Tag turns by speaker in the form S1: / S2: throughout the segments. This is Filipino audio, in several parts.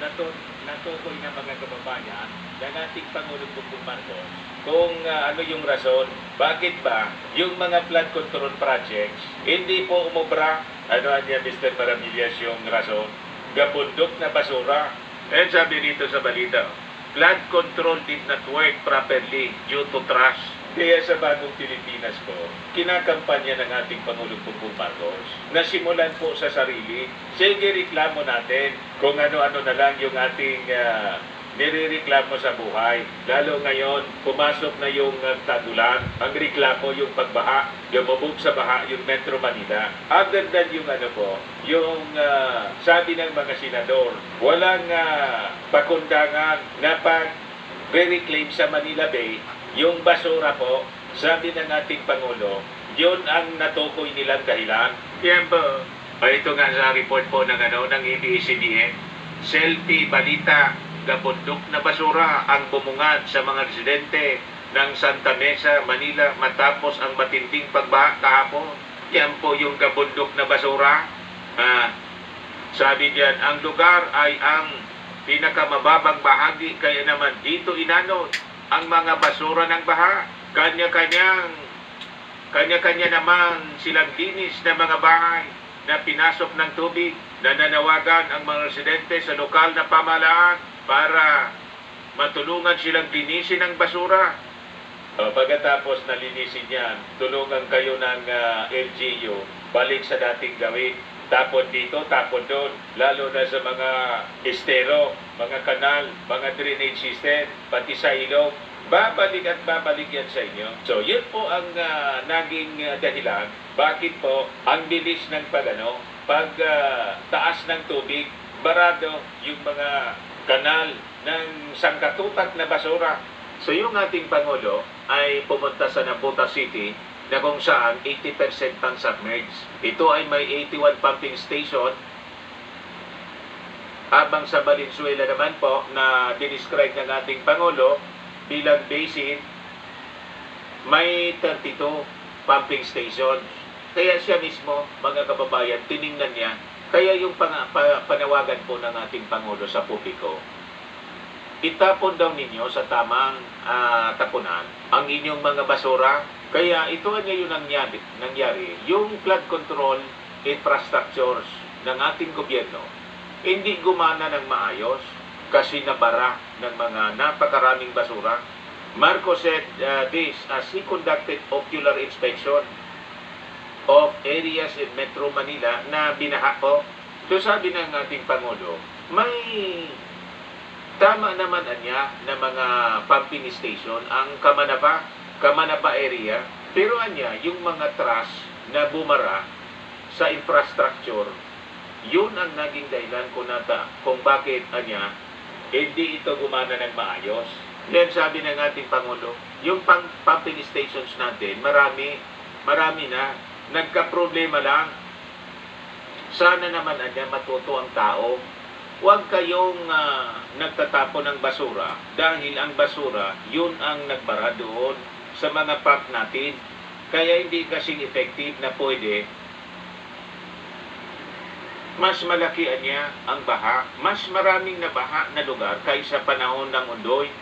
S1: natukoy na mga kababayan ng ating Pangulong Bongbong Marcos kung ano yung rason. Bakit ba yung mga flood control projects hindi po umobra? Ano niya, Mr. Maravillas, yung rason? Gabundok na basura. Eh, sabi dito sa balita, flood control did not work properly due to trash. Kaya sa bagong Pilipinas po, kinakampanya ng ating Pangulong Bongbong Marcos na simulan po sa sarili. Sige, reklamo natin kung ano-ano na lang yung ating nirereklamo sa buhay. Lalo ngayon, pumasok na yung tagulan. Ang reklamo yung pagbaha, lumubog sa baha yung Metro Manila. Other than yung yung sabi ng mga senador, walang pakundangan na pag-reclaim sa Manila Bay. Yung basura po, sabi ng ating Pangulo, yun ang natukoy nilang dahilan. Yan po. Ito nga sa report po ng ng ABS-CBN, selfie balita, gabundok na basura ang bumungad sa mga residente ng Santa Mesa, Manila matapos ang matinding pagbaha kahapon. Yan po yung gabundok na basura. Sabi diyan, ang lugar ay ang pinakamababang bahagi, kaya naman dito inanod ang mga basura ng baha. Kanya-kanya naman silang linis na mga bahay na pinasok ng tubig. Nananawagan ang mga residente sa lokal na pamahalaan para matulungan silang linisin ang basura. Pagkatapos na linisin yan, tulungan kayo ng LGU, balik sa dating gawin. Tapon dito, tapon doon, lalo na sa mga estero, mga kanal, mga drainage system, pati sa ilog. Babalik at babalik yan sa inyo. So, yun po ang naging dahilan. Bakit po ang bilis ng taas ng tubig, barado yung mga kanal ng sangkatutak na basura. So, yung ating Pangulo ay pumunta sa Navotas City na kung saan 80% ang submerged. Ito ay may 81 pumping station. Habang sa Valenzuela naman po na dinescribe ng ating Pangulo bilang basin, may 32 pumping stations. Kaya siya mismo, mga kababayan, tiningnan niya. Kaya yung panawagan po ng ating Pangulo sa publiko, itapon daw ninyo sa tamang tapunan ang inyong mga basura. Kaya ito niya yung nangyari. Yung flood control infrastructures ng ating gobyerno hindi gumana ng maayos kasi nabara ng mga napakaraming basura. Marcos said this as he conducted ocular inspection of areas in Metro Manila na binaha po. So sabi ng ating Pangulo, may tama naman niya na mga pumping station ang Kamanaba area, pero yung mga trash na bumara sa infrastructure, yun ang naging dahilan kung bakit hindi ito gumana ng maayos. Then sabi ng ating Pangulo, yung pumping stations natin, marami na, nagka-problema lang. Sana naman matuto ang tao. Huwag kayong nagtatapon ng basura dahil ang basura, yun ang nagbara doon sa mga pump natin. Kaya hindi kasing effective na pwede. Mas malaki ang baha. Mas maraming nabaha na lugar kaysa panahon ng Undoy.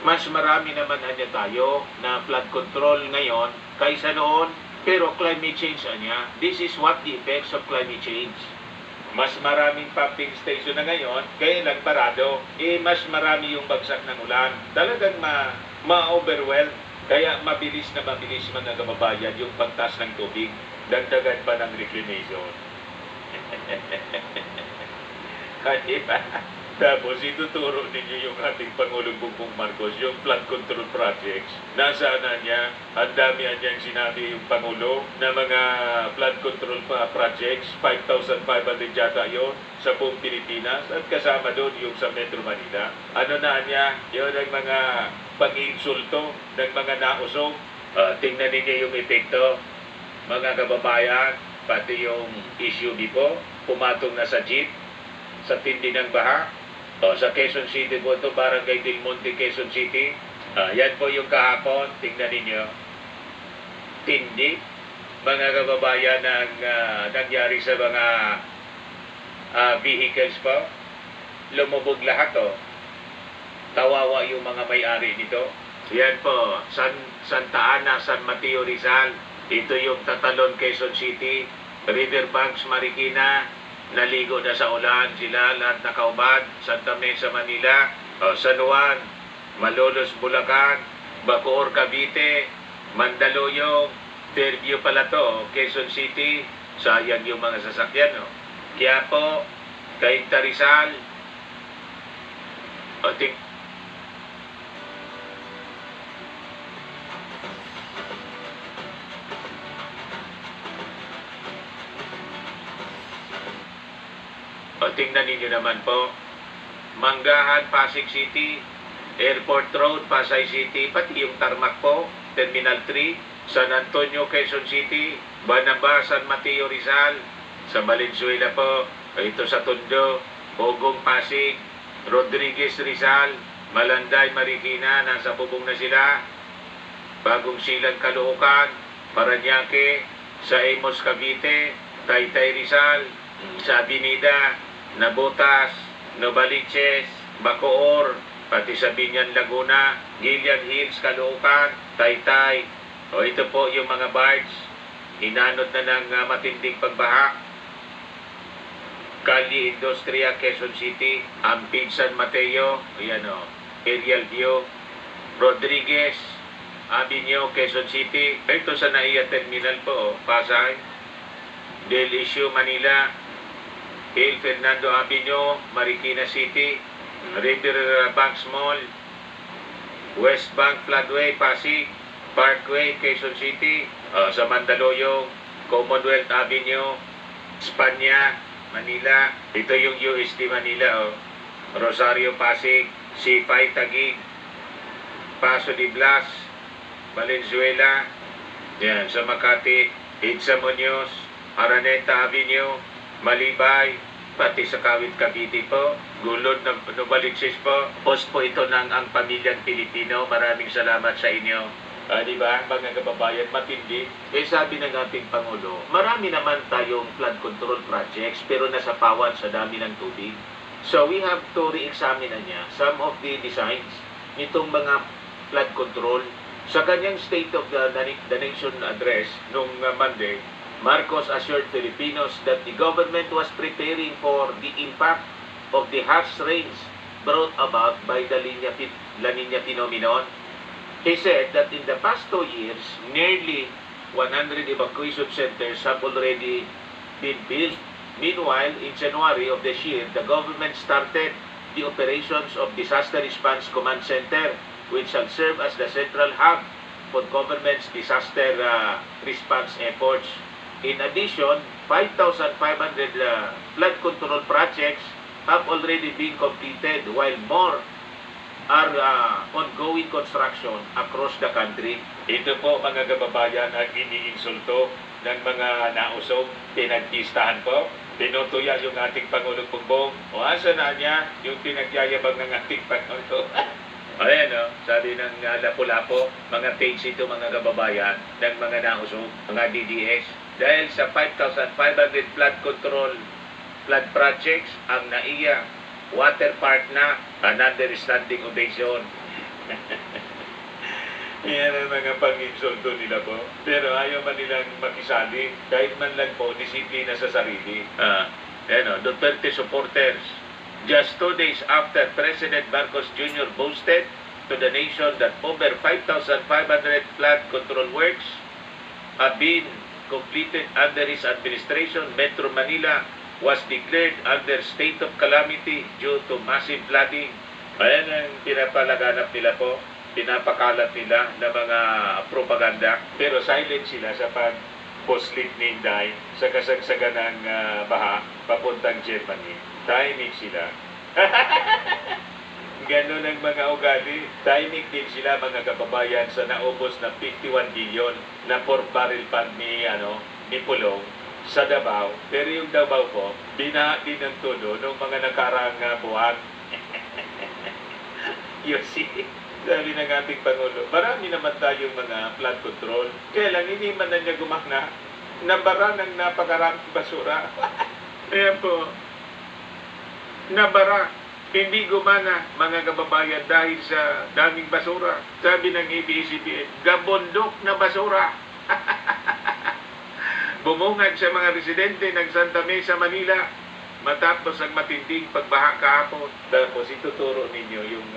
S1: Mas marami naman tayo na flood control ngayon kaysa noon. Pero climate change this is what the effects of climate change. Mas maraming pumping station na ngayon, kaya lang parado. Mas marami yung bagsak ng ulan. Talagang ma-overwhelm. Kaya mabilis mga kababayan yung pagtaas ng tubig. Dagdagan pa ng reclamation. Diba? Tapos ituturo ninyo yung ating Pangulong Bongbong Marcos, yung flood control projects. Nasaan niya? Ang dami niyang sinabi yung Pangulo na mga flood control projects, 5,500 yata yun sa buong Pilipinas. At kasama doon yung sa Metro Manila. Yun ang mga pag-insulto ng mga nausog. Tingnan ninyo yung epekto, mga kababayan, pati yung SUV po, pumatong na sa jeep, sa tindi ng baha. Sa Quezon City po ito, Barangay Del Monte, Quezon City. Yan po yung kahapon, tingnan ninyo. Tindi, mga kababayan, ang nangyari sa mga vehicles po. lumubog lahat Kawawa yung mga may-ari nito. Yan po, Santa Ana, San Mateo, Rizal. Ito yung Tatalon, Quezon City. Riverbanks, Marikina. Naligo na sa ulan sila, lahat nakaubad. Santa Mesa, Manila. San Juan, Malolos, Bulacan. Bacoor, Cavite. Mandaluyong. Fairview pala to, Quezon City. Sayang yung mga sasakyan. Quiapo, Cainta, Rizal. Tingnan ninyo naman po, Manggahan, Pasig City, Airport Road, Pasay City, pati yung tarmac po, Terminal 3, San Antonio, Quezon City, Banaba, San Mateo, Rizal, sa Valenzuela po, ito sa Tondo, Bogong, Pasig, Rodriguez, Rizal, Malanday, Marikina, nasa bubong na sila, Bagong Silang, Caloocan, Parañaque, sa Amos, Cavite, Taytay, Rizal, sa Avenida, Nabotas, Novaliches, Bacoor, pati sa Binyan, Laguna, Gillian Hills, Caloocan, Taytay. Ito po yung mga barge. Inanod na ng matinding pagbaha. Cali Industria, Quezon City, Ampid, San Mateo, aerial view. Rodriguez Avenue, Quezon City. Ito sa NAIA Terminal po, Pasay. Del Issue, Manila. Hill Fernando Avenue, Marikina City. Riverbanks Mall. West Bank Floodway, Pasig. Parkway, Quezon City. Sa Mandaluyong, Commonwealth Avenue, Espanya, Manila. Ito yung UST Manila. Rosario, Pasig. C5, Taguig. Paso de Blas, Valenzuela. Yan, sa Makati. Edsa Muñoz, Araneta Avenue, Malibay, pati sa Kawit, Cavite po. Gulod na Novaliches po. Post po ito ng Ang Pamilyang Pilipino. Maraming salamat sa inyo. Diba, mga kababayan, matindi. Sabi ng ating Pangulo, marami naman tayong flood control projects pero nasapawan sa dami ng tubig. So we have to re-examine na niya some of the designs nitong mga flood control. Sa kanyang State of the Nation address nung Monday, Marcos assured Filipinos that the government was preparing for the impact of the harsh rains brought about by the La Nina phenomenon. He said that in the past 2 years, nearly 100 evacuation centers have already been built. Meanwhile, in January of this year, the government started the operations of Disaster Response Command Center, which shall serve as the central hub for government's disaster response efforts. In addition, 5,500 flood control projects have already been completed, while more are ongoing construction across the country. Ito po mga kababayan ang iniinsulto ng mga nausog, pinagpistahan po. Tinutuya yung ating Pangulong Bongbong. O asa na niya yung pinagyayabang ng ating Pangulo? Ayan sabi ng Lapu-Lapu, mga page ito mga kababayan ng mga nausog, mga DDS. Dahil sa 5,500 flood projects ang NAIA water park na another standing ovation. Yan ang mga pang-insulto nila po. Pero ayaw man nilang makisali kahit man lang po disiplina sa sarili. Duterte supporters. Just 2 days after President Marcos Jr. boasted to the nation that over 5,500 flood control works have been completed under his administration, Metro Manila was declared under state of calamity due to massive flooding. Ayan ang pinapalaganap nila po, pinapakalat nila ng mga propaganda. Pero silent sila sa pag-poslit ni Inday sa kasagsagan ng baha papuntang Germany. Timing sila. Ganon ang mga ugali. Timing din sila mga kababayan sa naubos na 51 billion na pork barrel fund ni Pulong sa Davao. Pero yung Davao po, binaha din ng todo noong mga nakarang buwan. You see, sabi ng ating Pangulo, marami naman tayong mga flood control. Kaya lang hindi man na niya gumahna, nabara ng napakaraming basura. Ayan po, nabara Hindi gumana, mga kababayan, dahil sa daming basura. Sabi ng ABS-CBN, gabondok na basura. Bumungad sa mga residente ng Santa Mesa, Manila, matapos ang matinding pagbaha kahapon. Tapos ituturo ninyo yung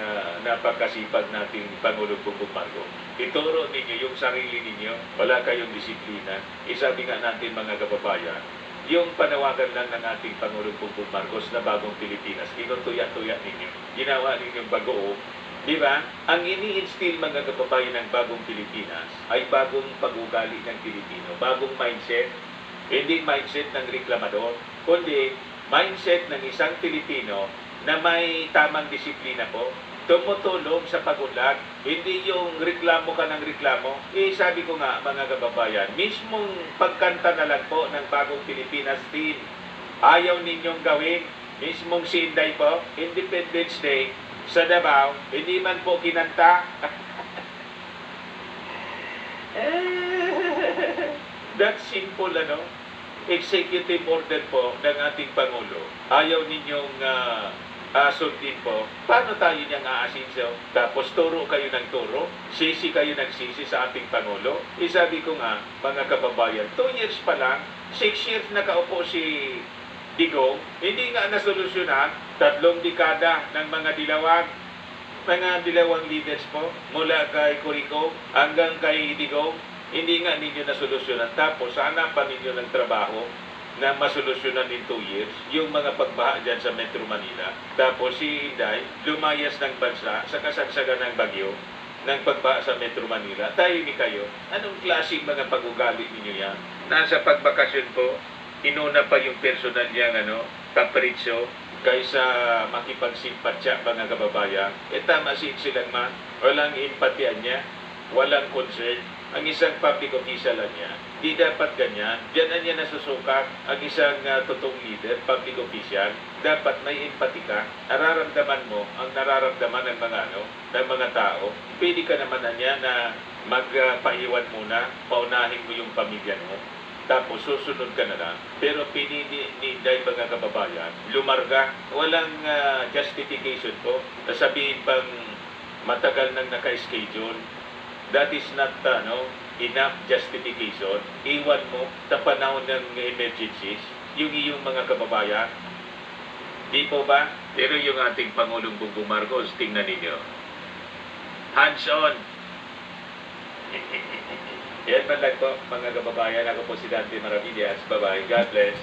S1: napakasipag nating Pangulong Bongbong Marcos. Ituro ninyo yung sarili ninyo. Wala kayong disiplina. Isabi nga natin, mga kababayan, yung panawagan lang ng ating Pangulong Bongbong Marcos na bagong Pilipinas, tinutuya-tuya ninyo. Ginawa ninyong bago. Di ba? Ang ini-instill, mga kababayan, ng bagong Pilipinas ay bagong pag-ugali ng Pilipino. Bagong mindset. Hindi mindset ng reklamador, kundi mindset ng isang Pilipino na may tamang disiplina po, tumutulong sa pag-unlad. Hindi yung reklamo ka ng reklamo. Sabi ko nga, mga kababayan, mismong pagkanta na lang po ng bagong Pilipinas team, ayaw ninyong gawin. Mismong si Inday po, Independence Day, sa Davao, hindi man po kinanta. That's simple, executive order po ng ating Pangulo. Ayaw ninyong sundin po. Paano tayo niyang aasinso? Tapos turo kayo ng turo, sisi kayo ng sisi sa ating Pangulo. Sabi ko nga, mga kababayan, 2 years pa lang, 6 years nakaupo si Digong, hindi nga nasolusyonan, 3 dekada ng mga dilawang leaders po, mula kay Corico hanggang kay Digong, hindi nga ninyo nasolusyonan. Tapos, sana pa ninyo ng trabaho na masolusyonan in 2 years yung mga pagbaha dyan sa Metro Manila. Tapos, si Inday, lumayas ng bansa sa kasagsagan ng bagyo ng pagbaha sa Metro Manila. Tayo ni kayo, anong klaseng mga pag-ugali ninyo yan? Nasa pagbakasyon po, inuna pa yung personal niyang kapritsyo kaysa makipagsimpatya, mga kababayan. Tama silang walang empatya niya, walang concern. Ang isang public official niya, di dapat ganyan. Diyan na niya nasusukat ang isang totoong leader, public official. Dapat may empathy ka. Nararamdaman mo ang nararamdaman ng mga tao. Pwede ka naman niya na magpahiwan muna, paunahin mo yung pamilya mo. Tapos susunod ka na lang. Pero pinili ni Inday, mga kababayan, lumarga. Walang justification po. Sabihin pang matagal nang naka-schedule. That is not enough justification. Iwan mo sa panahon ng emergencies yung iyong mga kababayan. Di po ba? Pero yung ating Pangulong Bongbong Marcos, tingnan ninyo. Hands on. Yan man lang po, mga kababayan. Ako po si Dante Maravillas. Bye-bye. God bless.